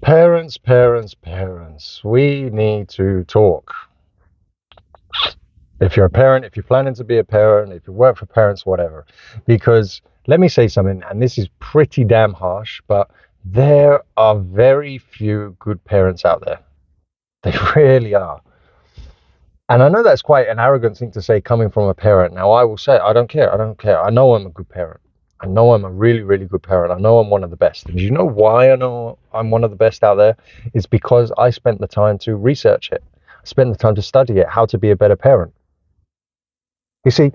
Parents, parents, parents. We need to talk. If you're a parent, if you're planning to be a parent, if you work for parents, whatever. Because let me say something, and this is pretty damn harsh, but there are very few good parents out there. They really are. And I know that's quite an arrogant thing to say coming from a parent. Now, I will say, I don't care. I don't care. I know I'm a good parent. I know I'm a really, really good parent. I know I'm one of the best. And do you know why I know I'm one of the best out there? It's because I spent the time to research it. I spent the time to study it, how to be a better parent. You see,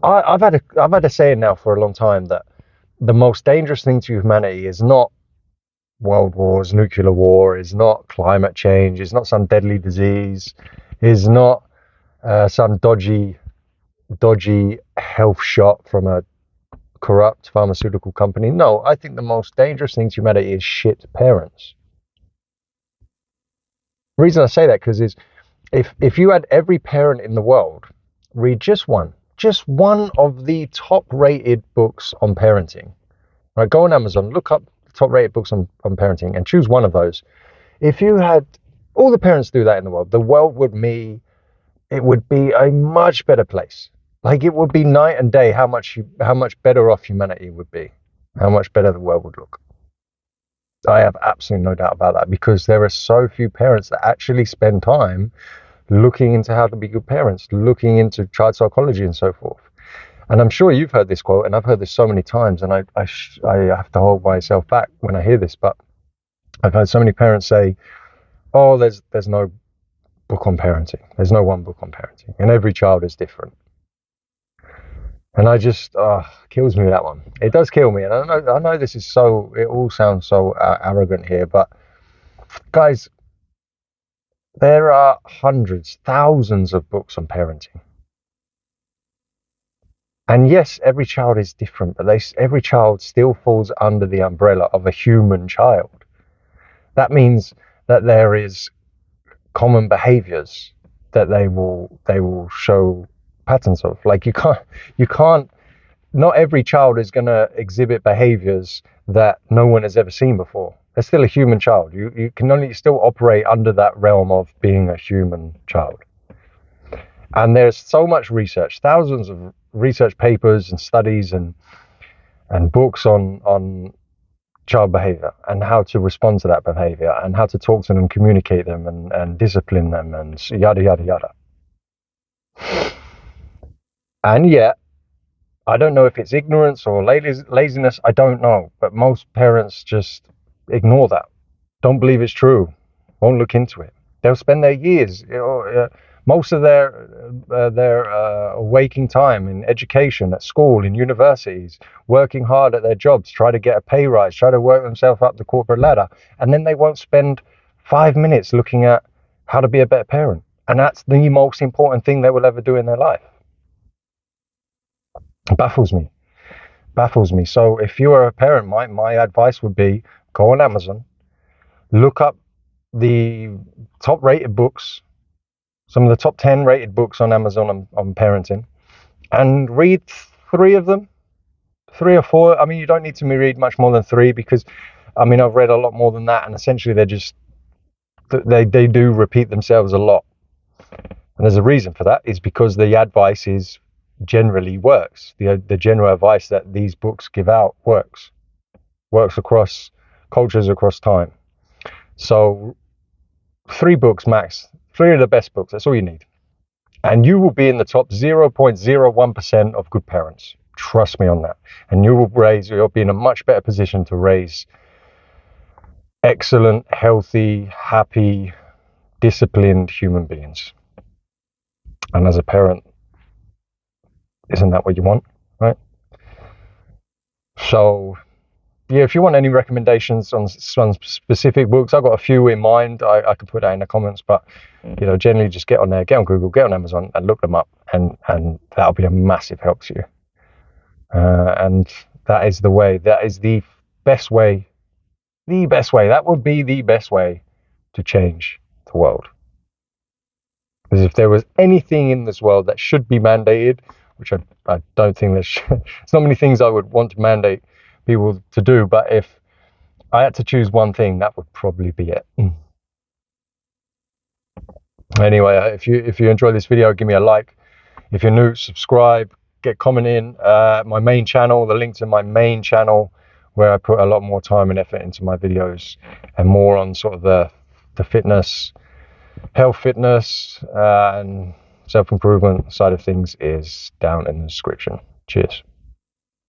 I've had a saying now for a long time that the most dangerous thing to humanity is not world wars, nuclear war, is not climate change, is not some deadly disease, is not some dodgy health shot from a corrupt pharmaceutical company. No, I think the most dangerous thing to humanity is shit parents. The reason I say that because is if you had every parent in the world read just one of the top rated books on parenting, right? Go on Amazon, look up the top rated books on parenting and choose one of those. If you had all the parents do that in the world would be, it would be a much better place. Like it would be night and day how much better off humanity would be, how much better the world would look. I have absolutely no doubt about that because there are so few parents that actually spend time looking into how to be good parents, looking into child psychology and so forth. And I'm sure you've heard this quote, and I've heard this so many times, and I have to hold myself back when I hear this, but I've heard so many parents say, "Oh, there's no book on parenting. There's no one book on parenting, and every child is different." And I just kills me that one. It does kill me, and I know this is so. It all sounds so arrogant here, but guys, there are hundreds, thousands of books on parenting. And yes, every child is different, but every child still falls under the umbrella of a human child. That means that there is common behaviors that they will show patterns of. Like you can't not every child is going to exhibit behaviors that no one has ever seen before. They're still a human child. You can only still operate under that realm of being a human child. And there's so much research, thousands of research papers and studies and books on child behavior and how to respond to that behavior and how to talk to them, communicate them and discipline them and yada, yada, yada. And yet, I don't know if it's ignorance or laziness. I don't know. But most parents just ignore that. Don't believe it's true. Won't look into it. They'll spend their years, most of their waking time in education, at school, in universities, working hard at their jobs, try to get a pay rise, try to work themselves up the corporate ladder, and then they won't spend 5 minutes looking at how to be a better parent. And that's the most important thing they will ever do in their life. It baffles me. So if you are a parent, my advice would be go on Amazon, look up the top rated books, some of the top 10 rated books on Amazon on parenting, and read 3 of them, 3 or 4. I mean, you don't need to read much more than 3 because, I mean, I've read a lot more than that, and essentially they do repeat themselves a lot. And there's a reason for that. Is because the advice generally works. The general advice that these books give out works across cultures, across time. So 3 books max, 3 of the best books. That's all you need. And you will be in the top 0.01% of good parents. Trust me on that. And you'll be in a much better position to raise excellent, healthy, happy, disciplined human beings. And as a parent, isn't that what you want, right? So, yeah, if you want any recommendations on some specific books, I've got a few in mind. I could put that in the comments, but generally just get on there, get on Google, get on Amazon, and look them up, and that'll be a massive help to you. And that is the way. That is the best way. The best way. That would be the best way to change the world. Because if there was anything in this world that should be mandated, which I don't think there's not many things I would want to mandate people to do, but if I had to choose one thing, that would probably be it. Anyway, if you enjoy this video, give me a like. If you're new, subscribe, get commenting. My main channel, the link to my main channel, where I put a lot more time and effort into my videos, and more on sort of the fitness, health, fitness, and self-improvement side of things, is down in the description. Cheers.